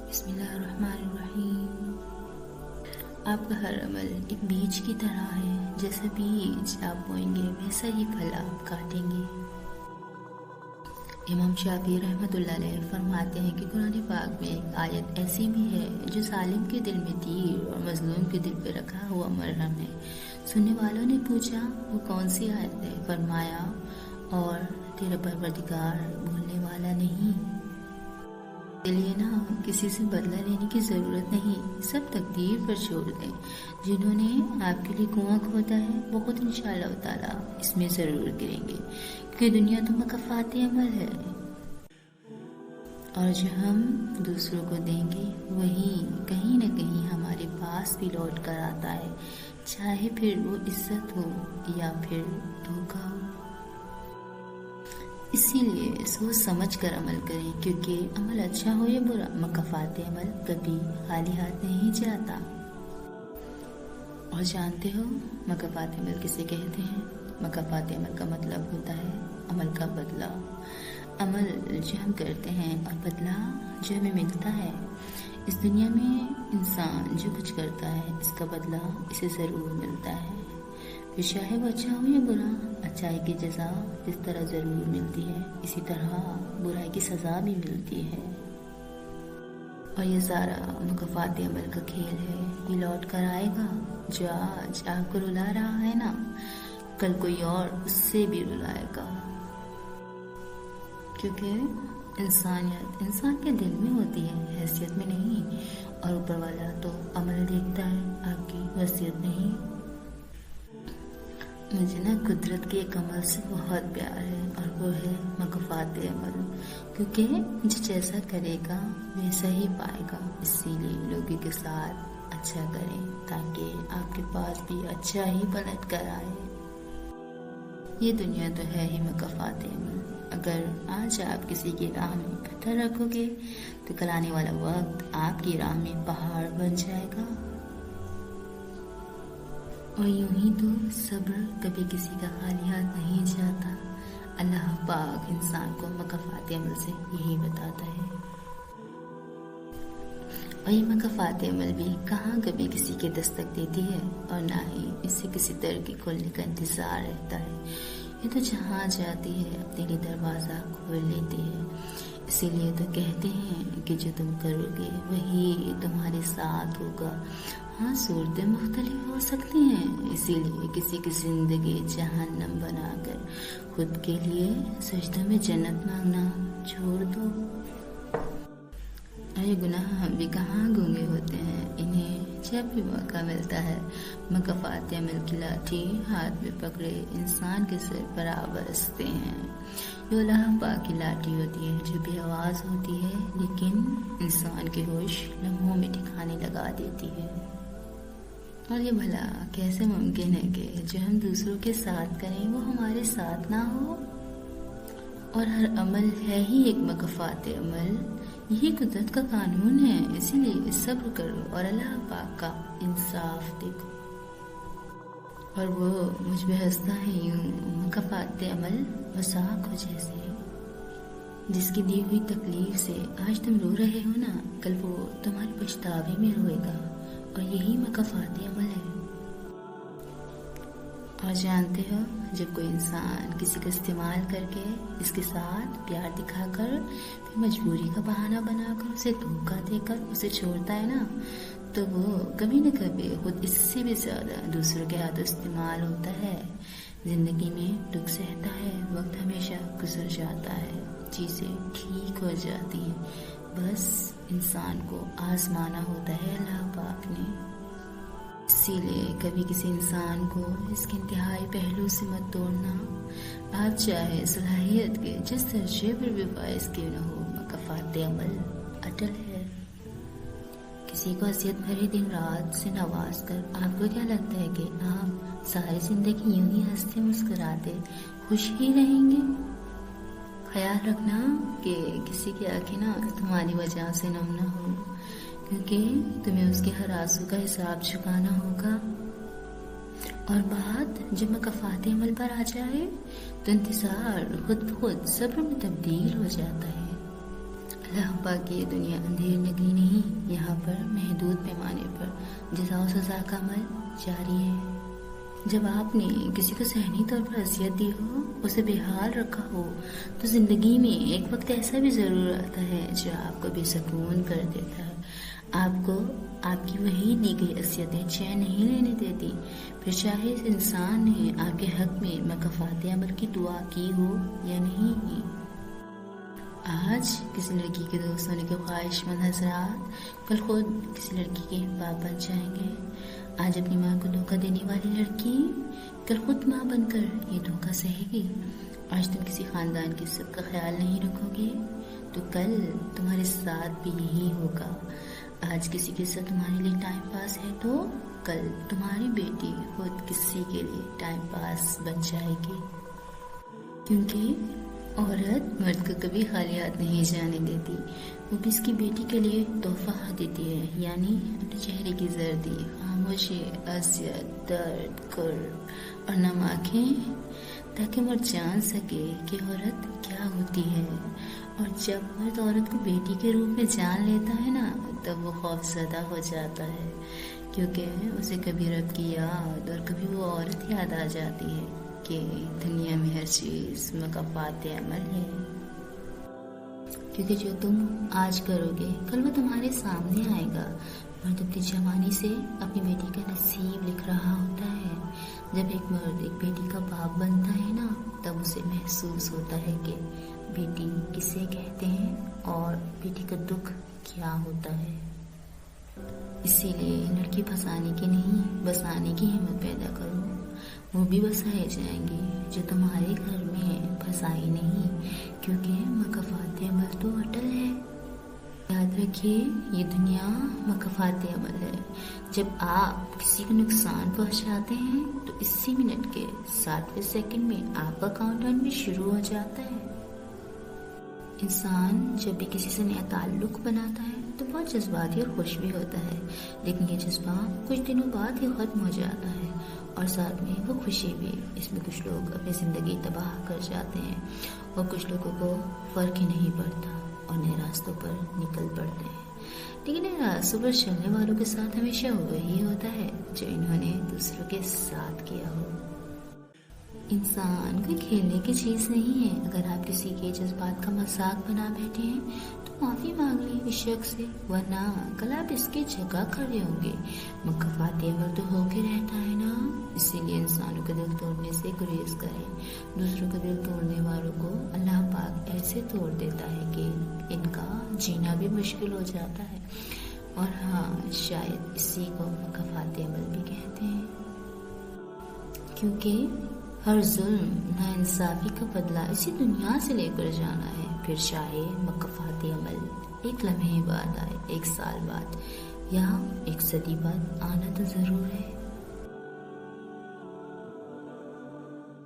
بسم اللہ الرحمن الرحیم۔ آپ کا ہر عمل ایک بیج کی طرح ہے، جیسا بیج آپ بوئیں گے ویسا ہی پھل آپ کاٹیں گے۔ امام شافعی رحمۃ اللہ علیہ فرماتے ہیں کہ قرآن پاک میں ایک آیت ایسی بھی ہے جو ظالم کے دل میں تیر اور مظلوم کے دل پہ رکھا ہوا مرہم ہے۔ سننے والوں نے پوچھا وہ کون سی آیت ہے؟ فرمایا اور تیرا پروردگار بھولنے والا نہیں۔ کے لیے نا کسی سے بدلہ لینے کی ضرورت نہیں، سب تقدیر پر چھوڑ دیں۔ جنہوں نے آپ کے لیے کنواں کھودا ہے وہ خود انشاءاللہ تعالیٰ اس میں ضرور گریں گے، کیونکہ دنیا تو مکافات عمل ہے، اور جو ہم دوسروں کو دیں گے وہی کہیں نہ کہیں ہمارے پاس بھی لوٹ کر آتا ہے، چاہے پھر وہ عزت ہو یا پھر دھوکہ ہو۔ اسی لیے سوچ سمجھ کر عمل کریں، کیونکہ عمل اچھا ہو یا برا، مکافات عمل کبھی خالی ہاتھ نہیں جاتا۔ اور جانتے ہو مکافات عمل کسے کہتے ہیں؟ مکافات عمل کا مطلب ہوتا ہے عمل کا بدلہ۔ عمل جو ہم کرتے ہیں اور بدلہ جو ہمیں ملتا ہے۔ اس دنیا میں انسان جو کچھ کرتا ہے اس کا بدلہ اسے ضرور ملتا ہے، پھر چاہے وہ اچھا ہو یا برا۔ اچھائی کی جزا جس طرح ضرور ملتی ہے، اسی طرح برائی کی سزا بھی ملتی ہے۔ اور یہ سارا مکافات عمل کا کھیل ہے، یہ لوٹ کر آئے گا۔ جو آج آپ کو رلا رہا ہے نا، کل کوئی اور اس سے بھی رلائے گا، کیونکہ انسانیت انسان کے دل میں ہوتی ہے، حیثیت میں نہیں۔ اور اوپر والا تو عمل دیکھتا ہے، آپ کی حیثیت نہیں۔ مجھے نا قدرت کے ایک عمل سے بہت پیار ہے، اور وہ ہے مکافات عمل، کیونکہ جو جیسا کرے گا ویسا ہی پائے گا۔ اسی لیے لوگوں کے ساتھ اچھا کریں تاکہ آپ کے پاس بھی اچھا ہی پلٹ کر آئے۔ یہ دنیا تو ہے ہی مکافات عمل۔ اگر آج آپ کسی کی راہ میں پتھر رکھو گے تو کل آنے والا وقت آپ کی راہ میں پہاڑ بن جائے گا۔ اور یوں ہی تو صبر کبھی کسی کا خالی ہاتھ نہیں جاتا۔ اللہ پاک انسان کو مکافات عمل سے یہی بتاتا ہے۔ اور یہ مکافات عمل بھی کہاں کبھی کسی کے دستک دیتی ہے، اور نہ ہی اس سے کسی طرح کے کھلنے کا انتظار رہتا ہے۔ یہ تو جہاں جاتی ہے اپنے لیے دروازہ کھول لیتی ہے۔ اسی لیے تو کہتے ہیں کہ جو تم کرو گے وہی تمہارے ساتھ ہوگا۔ ہاں صورتیں مختلف ہو سکتی ہیں، اسی لیے کسی کی زندگی جہنم بنا کر خود کے لیے سجدہ میں جنت مانگنا چھوڑ دو۔ اور یہ گناہ بھی کہاں گونگے ہوتے ہیں، انہیں جب بھی موقع ملتا ہے مکافات عمل کی لاٹھی ہاتھ میں پکڑے انسان کے سر پر برستے ہیں۔ یہ اللہ پاک کی لاٹھی ہوتی ہے جو بے آواز ہوتی ہے، لیکن انسان کے ہوش لمحوں میں ٹھکانے لگا دیتی ہے۔ اور یہ بھلا کیسے ممکن ہے کہ جو ہم دوسروں کے ساتھ کریں وہ ہمارے ساتھ نہ ہو؟ اور ہر عمل ہے ہی ایک مکافات عمل، یہی قدرت کا قانون ہے۔ اسی لیے صبر کرو اور اللہ پاک کا انصاف دیکھو۔ اور وہ مجھ پہ ہنستا ہے یوں، مکافات عمل مذاق ہو جیسے، جس کی دی ہوئی تکلیف سے آج تم رو رہے ہو نا، کل وہ تمہارے پچھتاوے میں روئے گا، اور یہی مکافات عمل ہے۔ اور جانتے ہو جب کوئی انسان کسی کا استعمال کر کے اس کے ساتھ پیار دکھا کر پھر مجبوری کا بہانہ بنا کر اسے دھوکہ دے کر اسے چھوڑتا ہے نا، تو وہ کبھی نہ کبھی خود اس سے بھی زیادہ دوسروں کے ہاتھ استعمال ہوتا ہے۔ زندگی میں دکھ سہتا ہے، وقت ہمیشہ گزر جاتا ہے، چیزیں ٹھیک ہو جاتی ہیں، بس انسان کو آزمانا ہوتا ہے اللہ پاک نے۔ اسی لیے کبھی کسی انسان کو اس کے انتہائی پہلو سے مت توڑنا۔ آپ چاہے صلاحیت کے جس درجے پر بھی فائز کیوں نہ ہو، مکافات عمل اٹل ہے۔ کسی کو اذیت بھرے دن رات سے نواز کر آپ کو کیا لگتا ہے کہ آپ ساری زندگی یوں ہی ہنستے مسکراتے خوش ہی رہیں گے؟ خیال رکھنا کہ کسی کی آنکھیں نا تمہاری وجہ سے نم نہ ہو، کیونکہ تمہیں اس کے ہر آنسو کا حساب چکانا ہوگا۔ اور بات جب مکافات عمل پر آ جائے تو انتظار خود بخود صبر میں تبدیل ہو جاتا ہے۔ اللہ پاک کی یہ دنیا اندھیر نگری نہیں، یہاں پر محدود پیمانے پر جزا و سزا کا عمل جاری ہے۔ جب آپ نے کسی کو ذہنی طور پر اذیت دی ہو، اسے بے حال رکھا ہو، تو زندگی میں ایک وقت ایسا بھی ضرور آتا ہے جو آپ کو بے سکون کر دیتا ہے، آپ کو آپ کی وہی دی گئی اذیتیں چین نہیں لینے دیتی، پھر چاہے اس انسان نے آپ کے حق میں مکافات عمل کی دعا کی ہو یا نہیں کی۔ آج کسی لڑکی کے دوست ہونے کے خواہش مند حضرات کل خود کسی لڑکی کے باپ بن جائیں گے۔ آج اپنی ماں کو دھوکہ دینے والی لڑکی کل خود ماں بن کر یہ دھوکہ سہے گی۔ آج تم کسی خاندان کی عزت کا خیال نہیں رکھو گے تو کل تمہارے ساتھ بھی یہی ہوگا۔ آج کسی کی عزت تمہارے لیے ٹائم پاس ہے تو کل تمہاری بیٹی خود کسی کے لیے ٹائم پاس بن جائے گی، کیونکہ عورت مرد کو کبھی خالی ہاتھ نہیں جانے دیتی، وہ بھی اس کی بیٹی کے لیے تحفہ دیتی ہے، یعنی اپنے چہرے کی زردی، خاموشی، اذیت، درد، کرب اور نم آنکھیں، تاکہ مرد جان سکے کہ عورت کیا ہوتی ہے۔ اور جب مرد عورت کو بیٹی کے روپ میں جان لیتا ہے نا، تب وہ خوف زدہ ہو جاتا ہے، کیونکہ اسے کبھی رب کی یاد اور کبھی وہ عورت یاد آ جاتی ہے کہ دنیا میں ہر چیز مکافات عمل ہے، کیونکہ جو تم آج کرو گے کل وہ تمہارے سامنے آئے گا۔ مرد اپنی جوانی سے اپنی بیٹی کا نصیب لکھ رہا ہوتا ہے۔ جب ایک مرد ایک بیٹی کا باپ بنتا ہے نا، تب اسے محسوس ہوتا ہے کہ بیٹی کسے کہتے ہیں اور بیٹی کا دکھ کیا ہوتا ہے۔ اسی لیے لڑکی پھنسانے کی نہیں، بسانے کی ہمت پیدا کرو، وہ بھی بسائے جائیں گے جو تمہارے گھر میں ہیں، پھنسائی نہیں، کیونکہ مکافات عمل تو اٹل ہے۔ یاد رکھیے، یہ دنیا مکافات عمل ہے۔ جب آپ کسی کو نقصان پہنچاتے ہیں تو اسی منٹ کے 60ویں سیکنڈ میں آپ کا کاؤنٹ ڈاؤن بھی شروع ہو جاتا ہے۔ انسان جب بھی کسی سے نیا تعلق بناتا ہے تو بہت جذباتی اور خوش بھی ہوتا ہے، لیکن یہ جذبہ کچھ دنوں بعد ہی ختم ہو جاتا ہے، اور ساتھ میں وہ خوشی بھی۔ اس میں کچھ لوگ اپنی زندگی تباہ کر جاتے ہیں اور کچھ لوگوں کو فرق ہی نہیں پڑتا اور نئے راستوں پر نکل پڑتے ہیں، لیکن نئے راستوں پر چلنے والوں کے ساتھ ہمیشہ وہی ہوتا ہے جو انہوں نے دوسروں کے ساتھ کیا ہو۔ انسان کوئی کھیلنے کی چیز نہیں ہے۔ اگر آپ کسی کے جذبات کا مذاق بنا بیٹھے ہیں تو معافی مانگ لیں اس شخص سے، ورنہ کل آپ اس کی جگہ کھڑے ہوں گے۔ مکافات عمل تو ہو کے رہتا ہے نا، اسی لیے انسانوں کا دل توڑنے سے گریز کریں۔ دوسروں کا دل توڑنے والوں کو اللہ پاک ایسے توڑ دیتا ہے کہ ان کا جینا بھی مشکل ہو جاتا ہے، اور ہاں، شاید اسی کو مکافات عمل بھی کہتے ہیں، کیونکہ ہر ظلم ناانصافی کا بدلہ اسی دنیا سے لے کر جانا ہے، پھر چاہے مکافات عمل ایک لمحے بعد آئے، ایک سال بعد یا ایک صدی بعد، آنا تو ضرور ہے۔